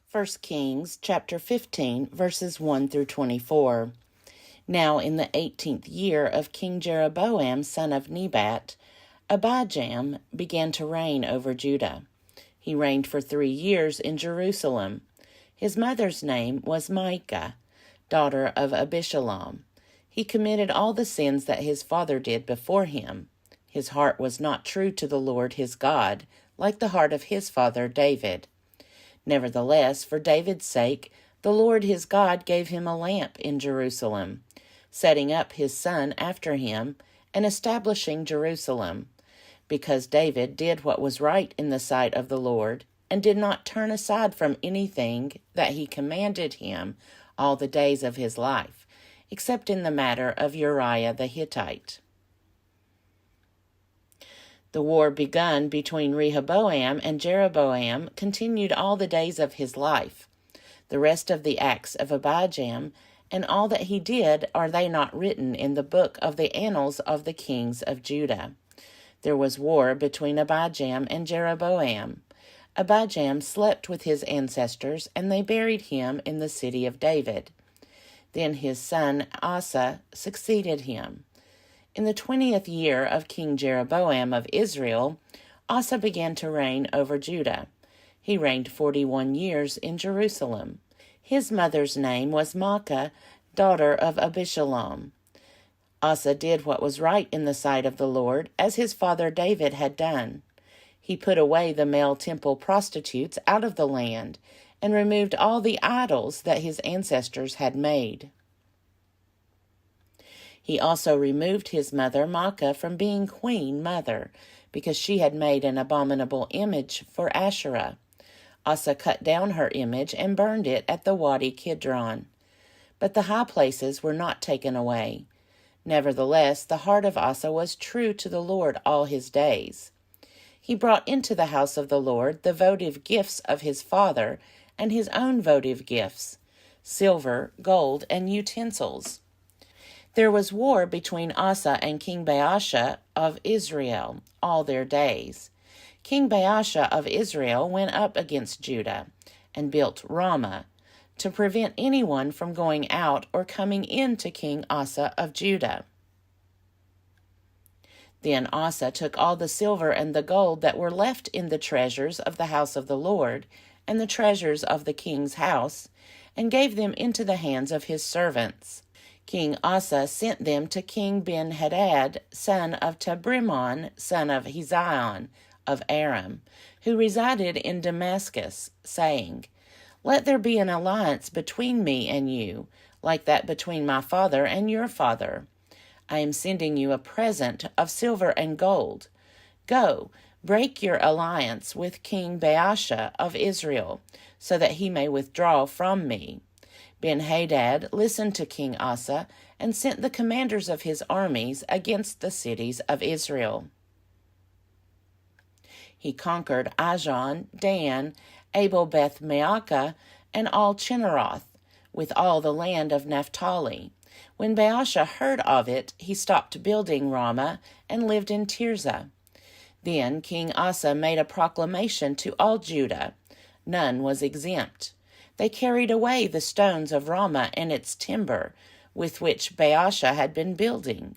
1 Kings chapter 15, verses 1 through 24. Now in the 18th year of King Jeroboam, son of Nebat, Abijam began to reign over Judah. He reigned for 3 years in Jerusalem. His mother's name was Micah, daughter of Abishalom. He committed all the sins that his father did before him. His heart was not true to the Lord his God, like the heart of his father David. Nevertheless, for David's sake, the Lord his God gave him a lamp in Jerusalem, setting up his son after him and establishing Jerusalem, because David did what was right in the sight of the Lord and did not turn aside from anything that he commanded him all the days of his life, except in the matter of Uriah the Hittite. The war begun between Rehoboam and Jeroboam continued all the days of his life. The rest of the acts of Abijam and all that he did, are they not written in the book of the annals of the kings of Judah? There was war between Abijam and Jeroboam. Abijam slept with his ancestors, and they buried him in the city of David. Then his son Asa succeeded him. In the 20th year of King Jeroboam of Israel, Asa began to reign over Judah. He reigned 41 years in Jerusalem. His mother's name was Maacah, daughter of Abishalom. Asa did what was right in the sight of the Lord, as his father David had done. He put away the male temple prostitutes out of the land, and removed all the idols that his ancestors had made. He also removed his mother Maacah from being queen mother, because she had made an abominable image for Asherah. Asa cut down her image and burned it at the Wadi Kidron. But the high places were not taken away. Nevertheless, the heart of Asa was true to the Lord all his days. He brought into the house of the Lord the votive gifts of his father and his own votive gifts, silver, gold, and utensils. There was war between Asa and King Baasha of Israel all their days. King Baasha of Israel went up against Judah and built Ramah to prevent anyone from going out or coming in to King Asa of Judah. Then Asa took all the silver and the gold that were left in the treasures of the house of the Lord and the treasures of the king's house, and gave them into the hands of his servants. King Asa sent them to King Ben-Hadad, son of Tabrimon, son of Hezion of Aram, who resided in Damascus, saying, "Let there be an alliance between me and you, like that between my father and your father. I am sending you a present of silver and gold. Go, break your alliance with King Baasha of Israel, so that he may withdraw from me." Ben-Hadad listened to King Asa and sent the commanders of his armies against the cities of Israel. He conquered Ajon, Dan, Abel-Beth-Maacah, and all Chinneroth, with all the land of Naphtali. When Baasha heard of it, he stopped building Ramah and lived in Tirzah. Then King Asa made a proclamation to all Judah. None was exempt. They carried away the stones of Ramah and its timber, with which Baasha had been building.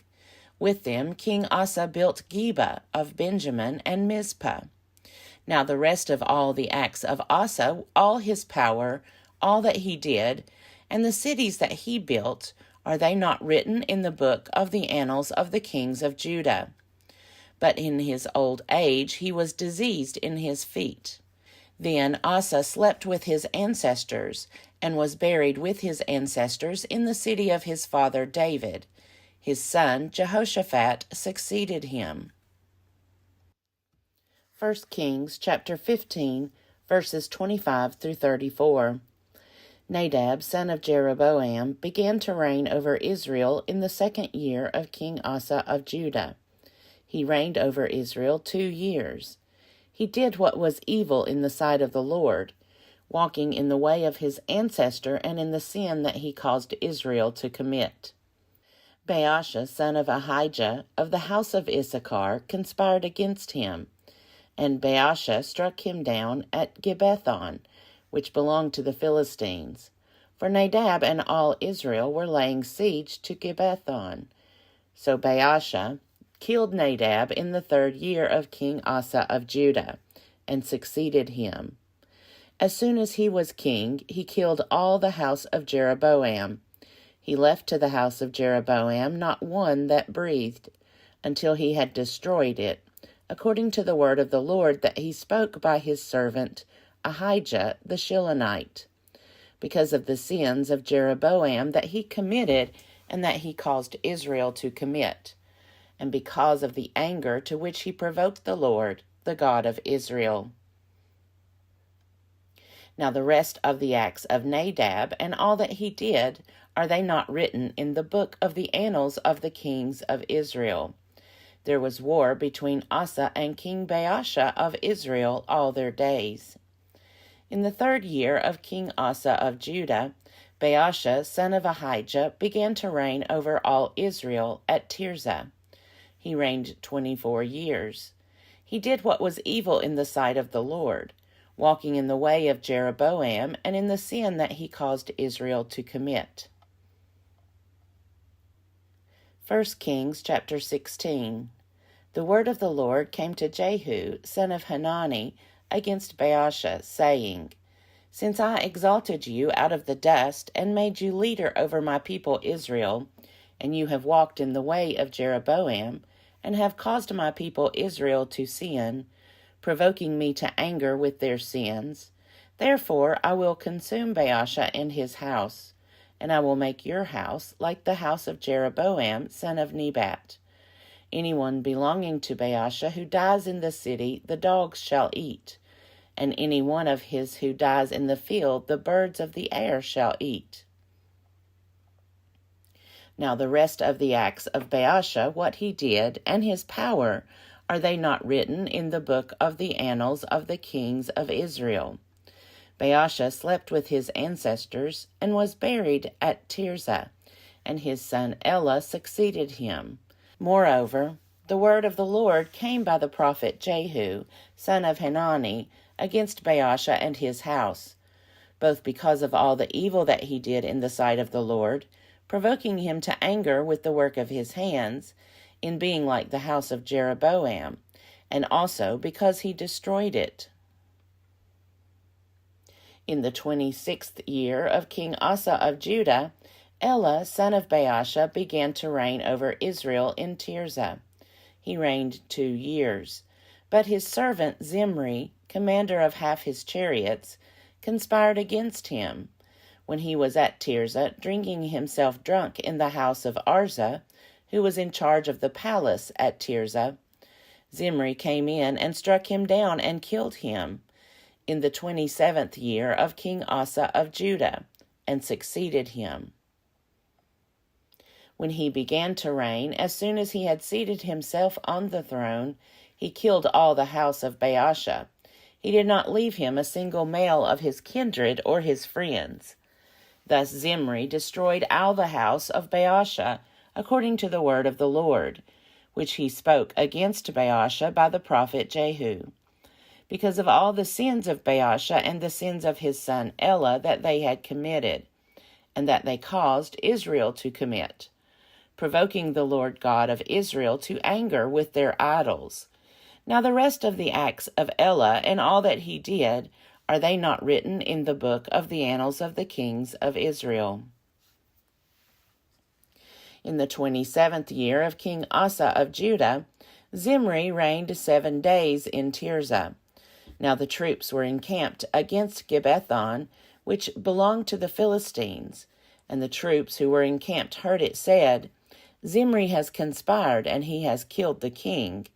With them King Asa built Geba of Benjamin and Mizpah. Now the rest of all the acts of Asa, all his power, all that he did, and the cities that he built, are they not written in the book of the annals of the kings of Judah? But in his old age he was diseased in his feet. Then Asa slept with his ancestors, and was buried with his ancestors in the city of his father David. His son Jehoshaphat succeeded him. 1 Kings chapter 15, verses 25 through 34. Nadab, son of Jeroboam, began to reign over Israel in the 2nd year of King Asa of Judah. He reigned over Israel 2 years. He did what was evil in the sight of the Lord, walking in the way of his ancestor and in the sin that he caused Israel to commit. Baasha, son of Ahijah, of the house of Issachar, conspired against him, and Baasha struck him down at Gibbethon, which belonged to the Philistines. For Nadab and all Israel were laying siege to Gibbethon. So Baasha killed Nadab in the 3rd year of King Asa of Judah, and succeeded him. As soon as he was king, he killed all the house of Jeroboam. He left to the house of Jeroboam not one that breathed, until he had destroyed it, according to the word of the Lord that he spoke by his servant Ahijah the Shilonite, because of the sins of Jeroboam that he committed and that he caused Israel to commit, and because of the anger to which he provoked the Lord, the God of Israel. Now the rest of the acts of Nadab and all that he did, are they not written in the book of the annals of the kings of Israel? There was war between Asa and King Baasha of Israel all their days. In the 3rd year of King Asa of Judah, Baasha, son of Ahijah, began to reign over all Israel at Tirzah. He reigned 24 years. He did what was evil in the sight of the Lord, walking in the way of Jeroboam and in the sin that he caused Israel to commit. 1 Kings chapter 16. The word of the Lord came to Jehu, son of Hanani, against Baasha, saying, Since I exalted you out of the dust and made you leader over my people Israel, and you have walked in the way of Jeroboam, and have caused my people Israel to sin, provoking me to anger with their sins, therefore I will consume Baasha and his house, and I will make your house like the house of Jeroboam, son of Nebat. Anyone belonging to Baasha who dies in the city, the dogs shall eat, and any one of his who dies in the field, the birds of the air shall eat. Now the rest of the acts of Baasha, what he did, and his power, are they not written in the book of the annals of the kings of Israel? Baasha slept with his ancestors, and was buried at Tirzah, and his son Elah succeeded him. Moreover, the word of the Lord came by the prophet Jehu, son of Hanani, against Baasha and his house, both because of all the evil that he did in the sight of the Lord, provoking him to anger with the work of his hands, in being like the house of Jeroboam, and also because he destroyed it. In the 26th year of King Asa of Judah, Elah, son of Baasha, began to reign over Israel in Tirzah. He reigned 2 years. But his servant Zimri, commander of half his chariots, conspired against him. When he was at Tirzah, drinking himself drunk in the house of Arza, who was in charge of the palace at Tirzah, Zimri came in and struck him down and killed him in the 27th year of King Asa of Judah, and succeeded him. When he began to reign, as soon as he had seated himself on the throne, he killed all the house of Baasha. He did not leave him a single male of his kindred or his friends. Thus Zimri destroyed all the house of Baasha, according to the word of the Lord, which he spoke against Baasha by the prophet Jehu, because of all the sins of Baasha and the sins of his son Elah that they had committed, and that they caused Israel to commit, provoking the Lord God of Israel to anger with their idols. Now the rest of the acts of Elah and all that he did, are they not written in the book of the annals of the kings of Israel? In the 27th year of King Asa of Judah, Zimri reigned 7 days in Tirzah. Now the troops were encamped against Gibbethon, which belonged to the Philistines, and the troops who were encamped heard it said, Zimri has conspired, and he has killed the king.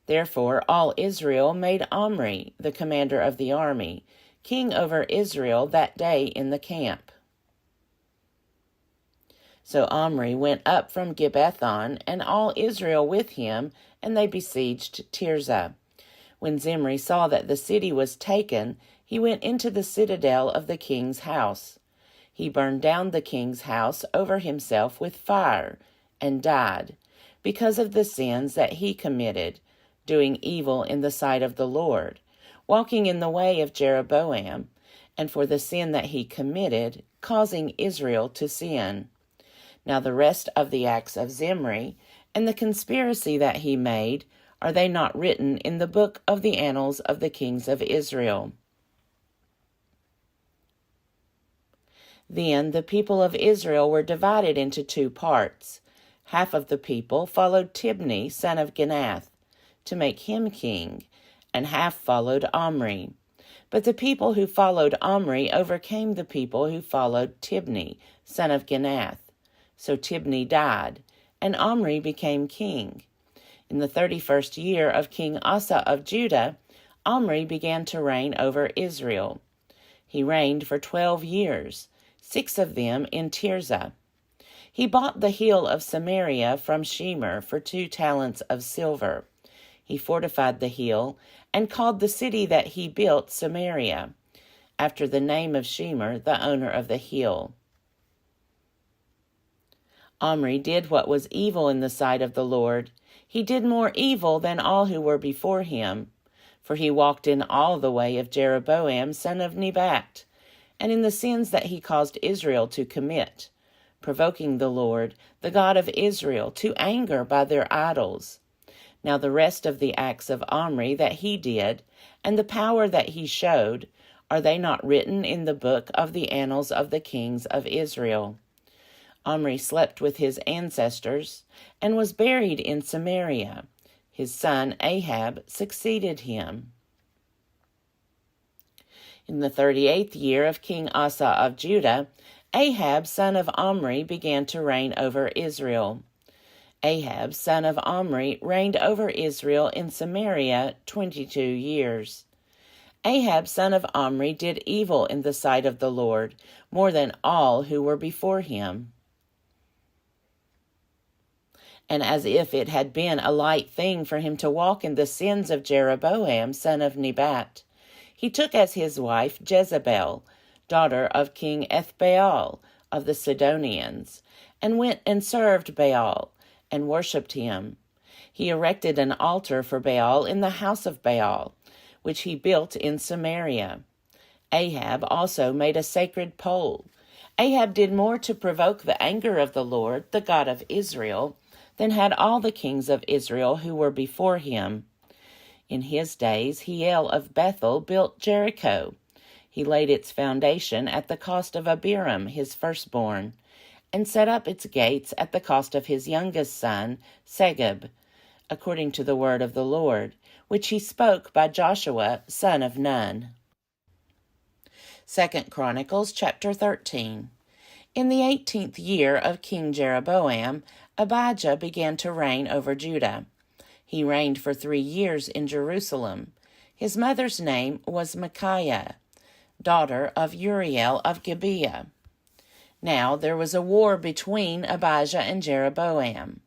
Therefore all Israel made Omri, the commander of the army, king over Israel that day in the camp. So Omri went up from Gibbethon, and all Israel with him, and they besieged Tirzah. When Zimri saw that the city was taken, he went into the citadel of the king's house. He burned down the king's house over himself with fire, and died, because of the sins that he committed, doing evil in the sight of the Lord, walking in the way of Jeroboam, and for the sin that he committed, causing Israel to sin. Now the rest of the acts of Zimri, and the conspiracy that he made, are they not written in the book of the annals of the kings of Israel? Then the people of Israel were divided into two parts. Half of the people followed Tibni, son of Ginath, to make him king, and half followed Omri. But the people who followed Omri overcame the people who followed Tibni, son of Ginath. So Tibni died, and Omri became king. In the 31st year of King Asa of Judah, Omri began to reign over Israel. He reigned for 12 years, 6 of them in Tirzah. He bought the hill of Samaria from Shemer for 2 talents of silver. He fortified the hill and called the city that he built Samaria, after the name of Shemer, the owner of the hill. Omri did what was evil in the sight of the Lord. He did more evil than all who were before him, for he walked in all the way of Jeroboam, son of Nebat, and in the sins that he caused Israel to commit, provoking the Lord, the God of Israel, to anger by their idols. Now the rest of the acts of Omri that he did, and the power that he showed, are they not written in the book of the annals of the kings of Israel? Omri slept with his ancestors, and was buried in Samaria. His son Ahab succeeded him. In the 38th year of King Asa of Judah, Ahab, son of Omri, began to reign over Israel. Ahab, son of Omri, reigned over Israel in Samaria 22 years. Ahab, son of Omri, did evil in the sight of the Lord, more than all who were before him. And as if it had been a light thing for him to walk in the sins of Jeroboam, son of Nebat, he took as his wife Jezebel, daughter of King Ethbaal of the Sidonians, and went and served Baal, and worshipped him. He erected an altar for Baal in the house of Baal, which he built in Samaria. Ahab also made a sacred pole. Ahab did more to provoke the anger of the Lord, the God of Israel, than had all the kings of Israel who were before him. In his days Hiel of Bethel built Jericho. He laid its foundation at the cost of Abiram, his firstborn, and set up its gates at the cost of his youngest son, Segub, according to the word of the Lord, which he spoke by Joshua, son of Nun. 2 Chronicles chapter 13. In the 18th year of King Jeroboam, Abijah began to reign over Judah. He reigned for 3 years in Jerusalem. His mother's name was Micaiah, daughter of Uriel of Gibeah. Now there was a war between Abijah and Jeroboam.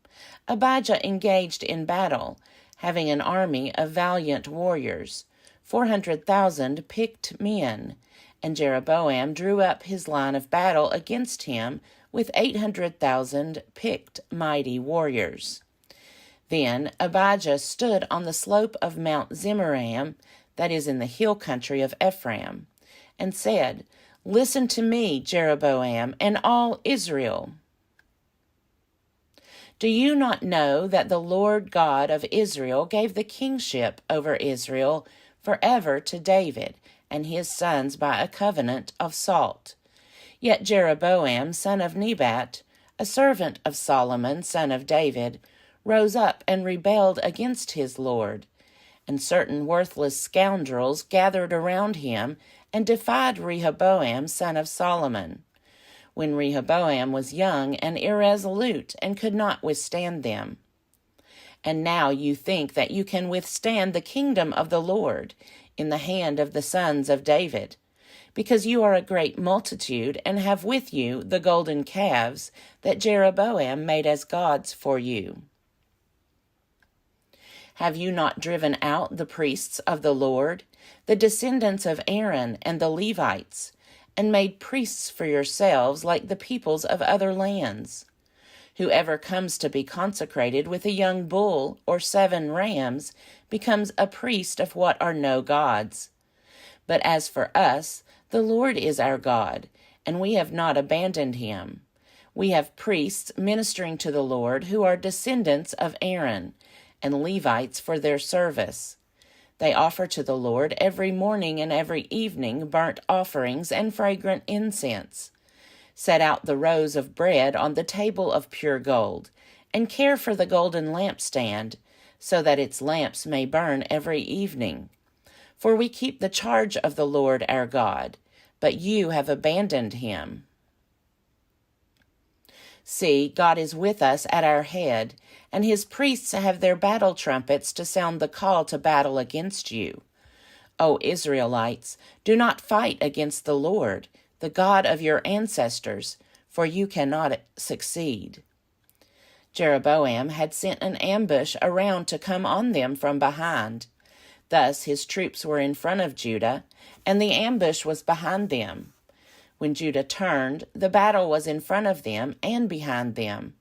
Abijah engaged in battle, having an army of valiant warriors, 400,000 picked men, and Jeroboam drew up his line of battle against him with 800,000 picked mighty warriors. Then Abijah stood on the slope of Mount Zemaraim, that is in the hill country of Ephraim, and said, "Listen to me, Jeroboam, and all Israel. Do you not know that the Lord God of Israel gave the kingship over Israel forever to David and his sons by a covenant of salt? Yet Jeroboam, son of Nebat, a servant of Solomon, son of David, rose up and rebelled against his Lord, and certain worthless scoundrels gathered around him and defied Rehoboam, son of Solomon, when Rehoboam was young and irresolute and could not withstand them. And now you think that you can withstand the kingdom of the Lord in the hand of the sons of David, because you are a great multitude and have with you the golden calves that Jeroboam made as gods for you. Have you not driven out the priests of the Lord, the descendants of Aaron and the Levites, and made priests for yourselves like the peoples of other lands? Whoever comes to be consecrated with a young bull or 7 rams becomes a priest of what are no gods. But as for us, The Lord is our God, and we have not abandoned him. We have priests ministering to the Lord who are descendants of Aaron, and Levites for their service. They offer to the Lord every morning and every evening burnt offerings and fragrant incense. Set out the rows of bread on the table of pure gold, and care for the golden lampstand, so that its lamps may burn every evening. For we keep the charge of the Lord our God, but you have abandoned him. See, God is with us at our head, and his priests have their battle trumpets to sound the call to battle against you. O Israelites, do not fight against the Lord, the God of your ancestors, for you cannot succeed. Jeroboam had sent an ambush around to come on them from behind. Thus his troops were in front of Judah, and the ambush was behind them. When Judah turned, the battle was in front of them and behind them.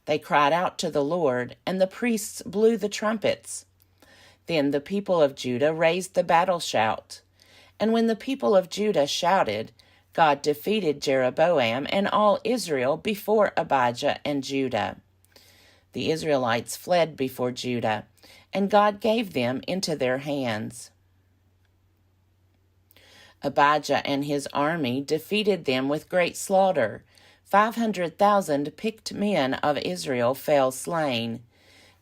They cried out to the Lord, and the priests blew the trumpets. Then the people of Judah raised the battle shout. And when the people of Judah shouted, God defeated Jeroboam and all Israel before Abijah and Judah. The Israelites fled before Judah, and God gave them into their hands. Abijah and his army defeated them with great slaughter. 500,000 picked men of Israel fell slain.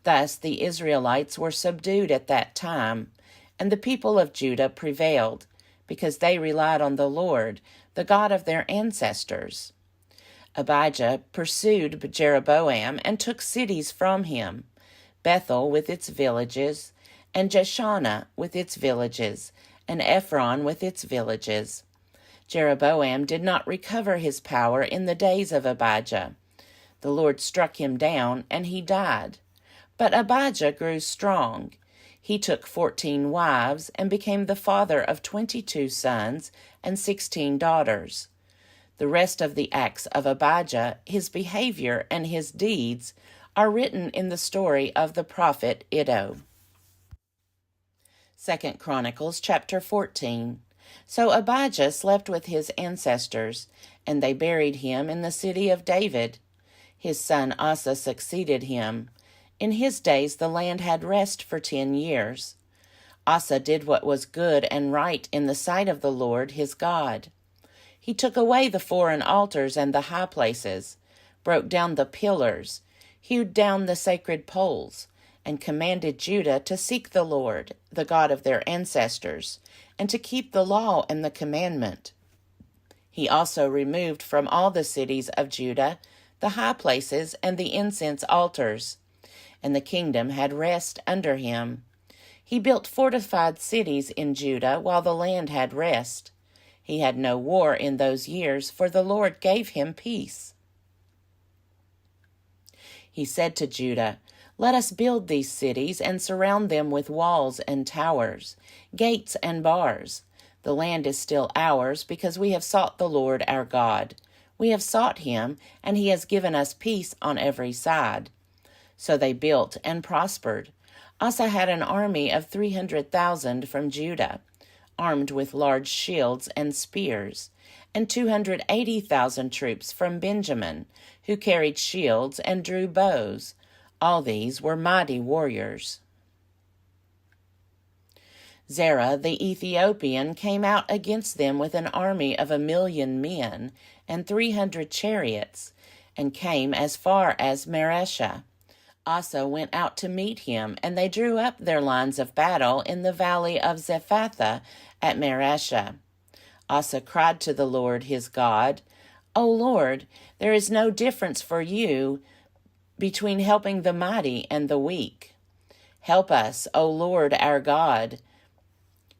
Thus the Israelites were subdued at that time, and the people of Judah prevailed, because they relied on the Lord, the God of their ancestors. Abijah pursued Jeroboam and took cities from him, Bethel with its villages, and Jeshanah with its villages, and Ephron with its villages. Jeroboam did not recover his power in the days of Abijah. The Lord struck him down, and he died. But Abijah grew strong. He took 14 wives and became the father of 22 sons and 16 daughters. The rest of the acts of Abijah, his behavior, and his deeds are written in the story of the prophet Iddo. 2 Chronicles chapter 14. So Abijah slept with his ancestors, and they buried him in the city of David. His son Asa succeeded him. In his days the land had rest for 10 years. Asa did what was good and right in the sight of the Lord his God. He took away the foreign altars and the high places, broke down the pillars, hewed down the sacred poles, and commanded Judah to seek the Lord, the God of their ancestors, and to keep the law and the commandment. He also removed from all the cities of Judah the high places and the incense altars, and the kingdom had rest under him. He built fortified cities in Judah while the land had rest. He had no war in those years, for the Lord gave him peace. He said to Judah, Let us build these cities and surround them with walls and towers, gates and bars. The land is still ours because we have sought the Lord our God. We have sought him, and he has given us peace on every side. So they built and prospered. Asa had an army of 300,000 from Judah, armed with large shields and spears, and 280,000 troops from Benjamin, who carried shields and drew bows. All these were mighty warriors. Zerah the Ethiopian came out against them with an army of 1,000,000 men and 300 chariots, and came as far as Mareshah. Asa went out to meet him, and they drew up their lines of battle in the valley of Zephathah at Mareshah. Asa cried to the Lord his God, O Lord, there is no difference for you between helping the mighty and the weak. Help us, O Lord our God,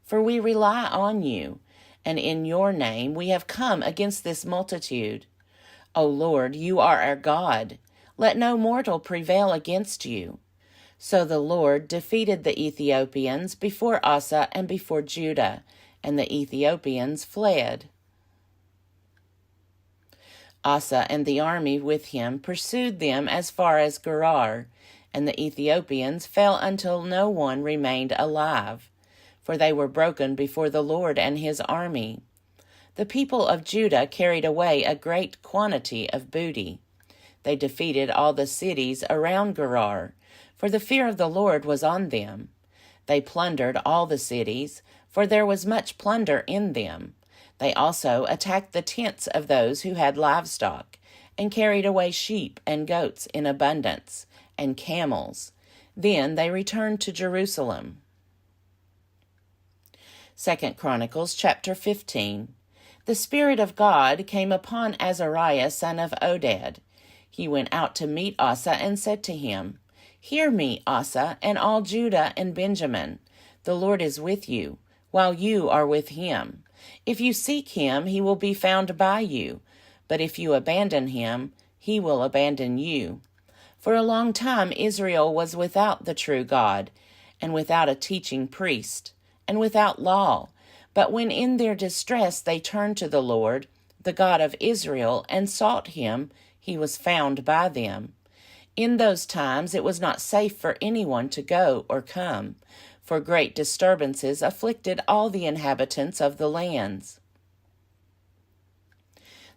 for we rely on you, and in your name we have come against this multitude. O Lord, you are our God. Let no mortal prevail against you. So the Lord defeated the Ethiopians before Asa and before Judah, and the Ethiopians fled. Asa and the army with him pursued them as far as Gerar, and the Ethiopians fell until no one remained alive, for they were broken before the Lord and his army. The people of Judah carried away a great quantity of booty. They defeated all the cities around Gerar, for the fear of the Lord was on them. They plundered all the cities, for there was much plunder in them. They also attacked the tents of those who had livestock, and carried away sheep and goats in abundance, and camels. Then they returned to Jerusalem. 2 Chronicles chapter 15. The Spirit of God came upon Azariah son of Oded. He went out to meet Asa and said to him, "Hear me, Asa, and all Judah and Benjamin. The Lord is with you, while you are with him. If you seek him, he will be found by you. But if you abandon him, he will abandon you. For a long time Israel was without the true God, and without a teaching priest, and without law. But when in their distress they turned to the Lord, the God of Israel, and sought him, he was found by them. In those times it was not safe for anyone to go or come, for great disturbances afflicted all the inhabitants of the lands.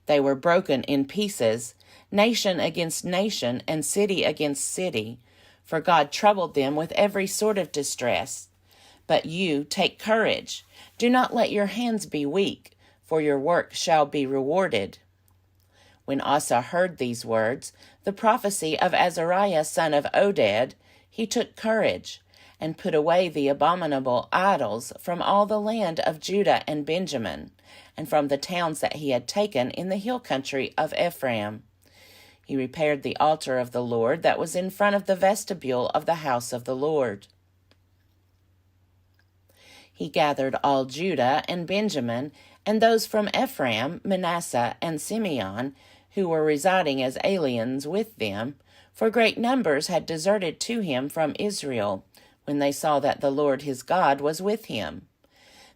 They were broken in pieces, nation against nation, and city against city, for God troubled them with every sort of distress. But you take courage. Do not let your hands be weak, for your work shall be rewarded." When Asa heard these words, the prophecy of Azariah son of Oded, he took courage, and put away the abominable idols from all the land of Judah and Benjamin, and from the towns that he had taken in the hill country of Ephraim. He repaired the altar of the Lord that was in front of the vestibule of the house of the Lord. He gathered all Judah and Benjamin, and those from Ephraim, Manasseh, and Simeon, who were residing as aliens with them, for great numbers had deserted to him from Israel, when they saw that the Lord his God was with him.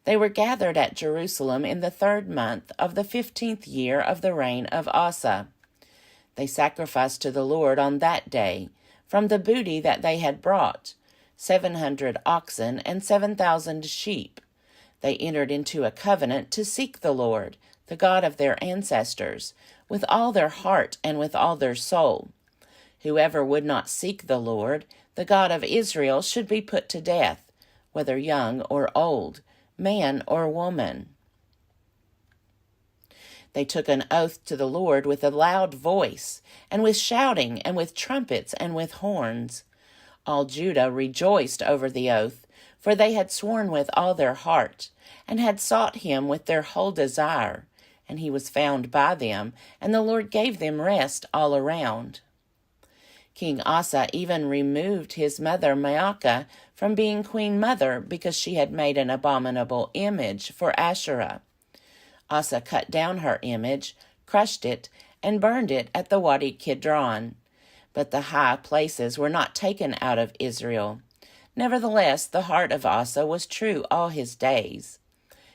They were gathered at Jerusalem in the 3rd month of the 15th year of the reign of Asa. They sacrificed to the Lord on that day, from the booty that they had brought, 700 oxen and 7,000 sheep. They entered into a covenant to seek the Lord, the God of their ancestors, with all their heart and with all their soul. Whoever would not seek the Lord, the God of Israel, should be put to death, whether young or old, man or woman. They took an oath to the Lord with a loud voice, and with shouting, and with trumpets, and with horns. All Judah rejoiced over the oath, for they had sworn with all their heart, and had sought him with their whole desire. And he was found by them, and the Lord gave them rest all around. King Asa even removed his mother Maacah from being queen mother because she had made an abominable image for Asherah. Asa cut down her image, crushed it, and burned it at the Wadi Kidron. But the high places were not taken out of Israel. Nevertheless, the heart of Asa was true all his days.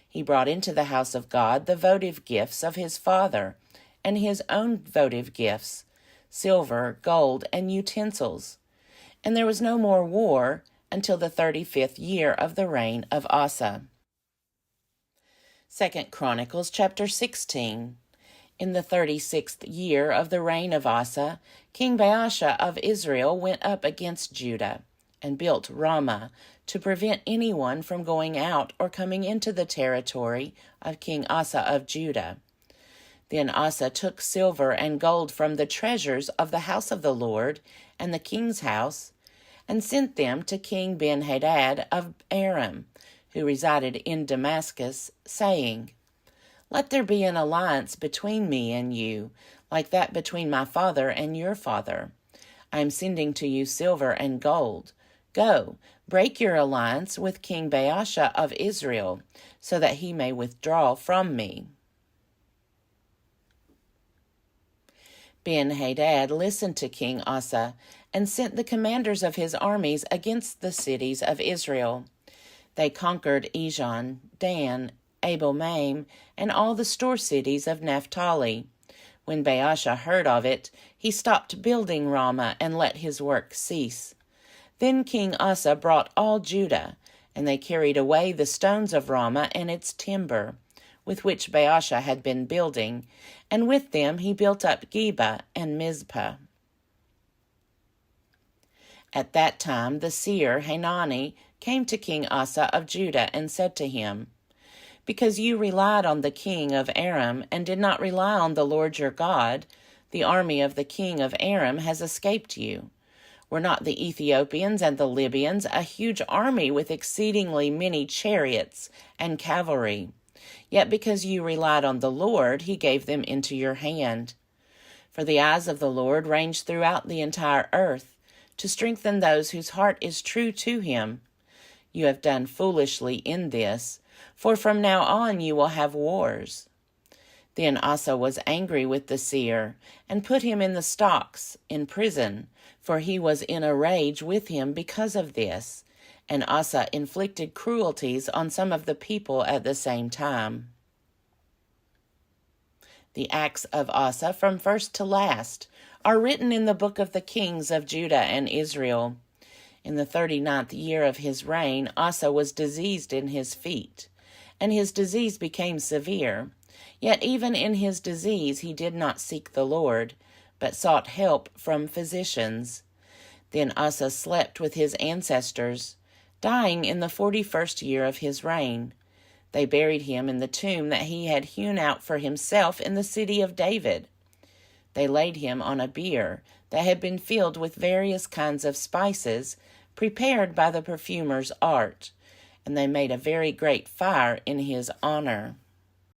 He brought into the house of God the votive gifts of his father, and his own votive gifts, silver, gold, and utensils. And there was no more war until the 35th year of the reign of Asa. 2 Chronicles chapter 16. In the 36th year of the reign of Asa, King Baasha of Israel went up against Judah, and built Ramah, to prevent anyone from going out or coming into the territory of King Asa of Judah. Then Asa took silver and gold from the treasures of the house of the Lord and the king's house, and sent them to King Ben-Hadad of Aram, who resided in Damascus, saying, "Let there be an alliance between me and you, like that between my father and your father. I am sending to you silver and gold. Go, break your alliance with King Baasha of Israel, so that he may withdraw from me." Ben-Hadad listened to King Asa, and sent the commanders of his armies against the cities of Israel. They conquered Ijon, Dan, Abel-Maim, and all the store cities of Naphtali. When Baasha heard of it, he stopped building Ramah and let his work cease. Then King Asa brought all Judah, and they carried away the stones of Ramah and its timber, with which Baasha had been building, and with them he built up Geba and Mizpah. At that time the seer Hanani came to King Asa of Judah and said to him, "Because you relied on the king of Aram and did not rely on the Lord your God, the army of the king of Aram has escaped you. Were not the Ethiopians and the Libyans a huge army with exceedingly many chariots and cavalry? Yet because you relied on the Lord, he gave them into your hand. For the eyes of the Lord range throughout the entire earth, to strengthen those whose heart is true to him. You have done foolishly in this, for from now on you will have wars." Then Asa was angry with the seer, and put him in the stocks, in prison, for he was in a rage with him because of this, and Asa inflicted cruelties on some of the people at the same time. The acts of Asa from first to last are written in the book of the kings of Judah and Israel. In the 39th year of his reign, Asa was diseased in his feet, and his disease became severe. Yet even in his disease he did not seek the Lord, but sought help from physicians. Then Asa slept with his ancestors, dying in the 41st year of his reign. They buried him in the tomb that he had hewn out for himself in the city of David. They laid him on a bier that had been filled with various kinds of spices, prepared by the perfumer's art, and they made a very great fire in his honor.